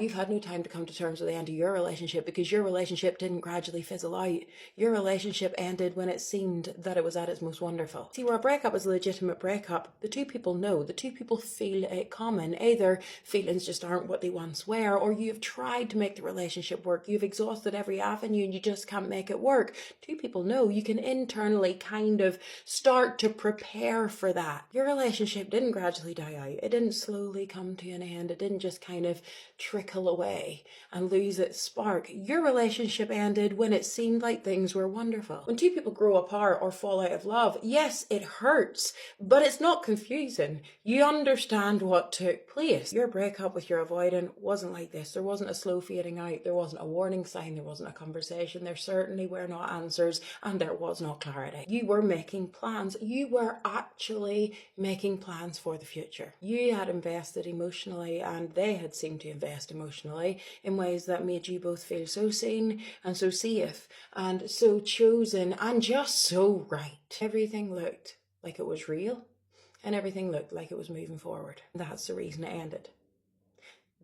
You've had no time to come to terms with the end of your relationship because your relationship didn't gradually fizzle out. Your relationship ended when it seemed that it was at its most wonderful. See, where a breakup is a legitimate breakup, the two people know, the two people feel it common. Either feelings just aren't what they once were, or you've tried to make the relationship work. You've exhausted every avenue and you just can't make it work. Two people know. You can internally kind of start to prepare for that. Your relationship didn't gradually die out. It didn't slowly come to an end. It didn't just kind of trickle away and lose its spark. Your relationship ended when it seemed like things were wonderful. When two people grow apart or fall out of love, yes, it hurts, but it's not confusing. You understand what took place. Your breakup with your avoidant wasn't like this. There wasn't a slow fading out. There wasn't a warning sign. There wasn't a conversation. There certainly were not answers, and there was no clarity. You were making plans. You were actually making plans for the future. You had invested emotionally, and they had seemed to invest emotionally in ways that made you both feel so seen and so safe and so chosen and just so right. Everything looked like it was real and everything looked like it was moving forward. That's the reason it ended.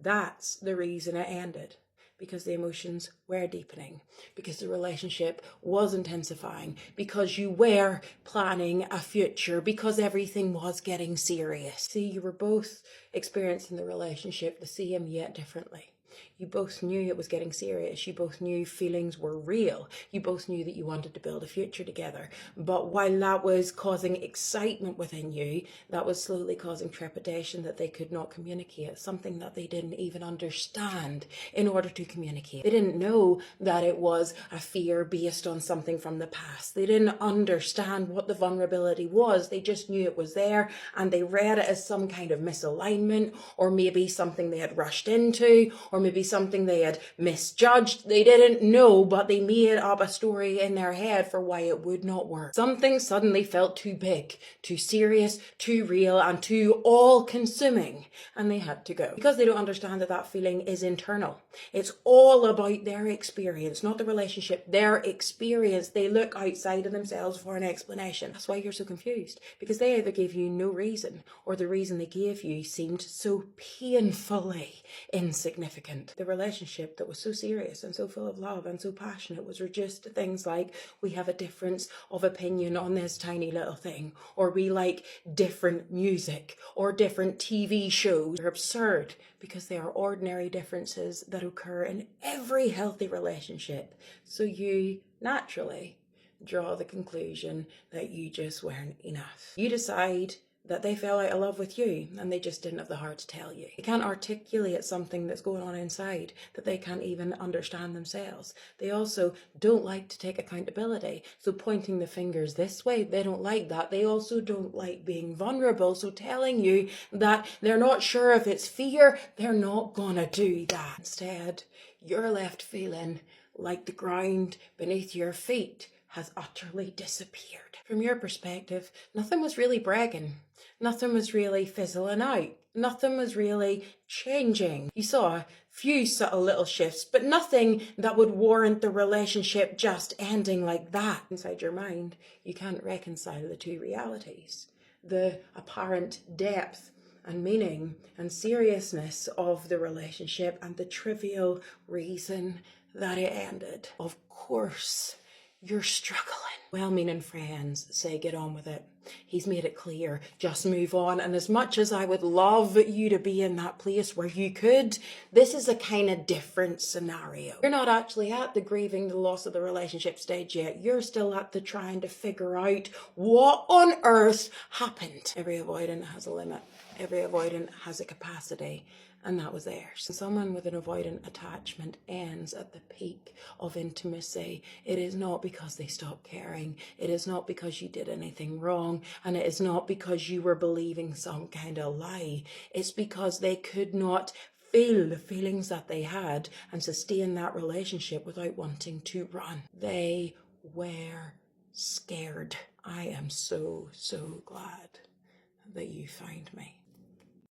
That's the reason it ended. Because the emotions were deepening, because the relationship was intensifying, because you were planning a future, because everything was getting serious. See, you were both experiencing the relationship the same yet differently. You both knew it was getting serious. You both knew feelings were real. You both knew that you wanted to build a future together. But while that was causing excitement within you, that was slowly causing trepidation that they could not communicate, something that they didn't even understand in order to communicate. They didn't know that it was a fear based on something from the past. They didn't understand what the vulnerability was. They just knew it was there, and they read it as some kind of misalignment, or maybe something they had rushed into, or maybe something they had misjudged. They didn't know, but they made up a story in their head for why it would not work. Something suddenly felt too big, too serious, too real, and too all-consuming, and they had to go. Because they don't understand that that feeling is internal. It's all about their experience, not the relationship, their experience. They look outside of themselves for an explanation. That's why you're so confused, because they either gave you no reason, or the reason they gave you seemed so painfully insignificant. The relationship that was so serious and so full of love and so passionate was reduced to things like, we have a difference of opinion on this tiny little thing, or we like different music, or different TV shows. They're absurd because they are ordinary differences that occur in every healthy relationship. So you naturally draw the conclusion that you just weren't enough. You decide that they fell out of love with you and they just didn't have the heart to tell you. They can't articulate something that's going on inside that they can't even understand themselves. They also don't like to take accountability. So pointing the fingers this way, they don't like that. They also don't like being vulnerable. So telling you that they're not sure if it's fear, they're not gonna do that. Instead, you're left feeling like the ground beneath your feet has utterly disappeared. From your perspective, nothing was really bragging. Nothing was really fizzling out. Nothing was really changing. You saw a few subtle little shifts, but nothing that would warrant the relationship just ending like that. Inside your mind, you can't reconcile the two realities. The apparent depth and meaning and seriousness of the relationship and the trivial reason that it ended. Of course, you're struggling. Well-meaning friends say get on with it. He's made it clear, just move on. And as much as I would love you to be in that place where you could, this is a kind of different scenario. You're not actually at the grieving the loss of the relationship stage yet. You're still at the trying to figure out what on earth happened. Every avoidant has a limit. Every avoidant has a capacity. And that was theirs. Someone with an avoidant attachment ends at the peak of intimacy. It is not because they stopped caring. It is not because you did anything wrong. And it is not because you were believing some kind of lie. It's because they could not feel the feelings that they had and sustain that relationship without wanting to run. They were scared. I am so, so glad that you found me.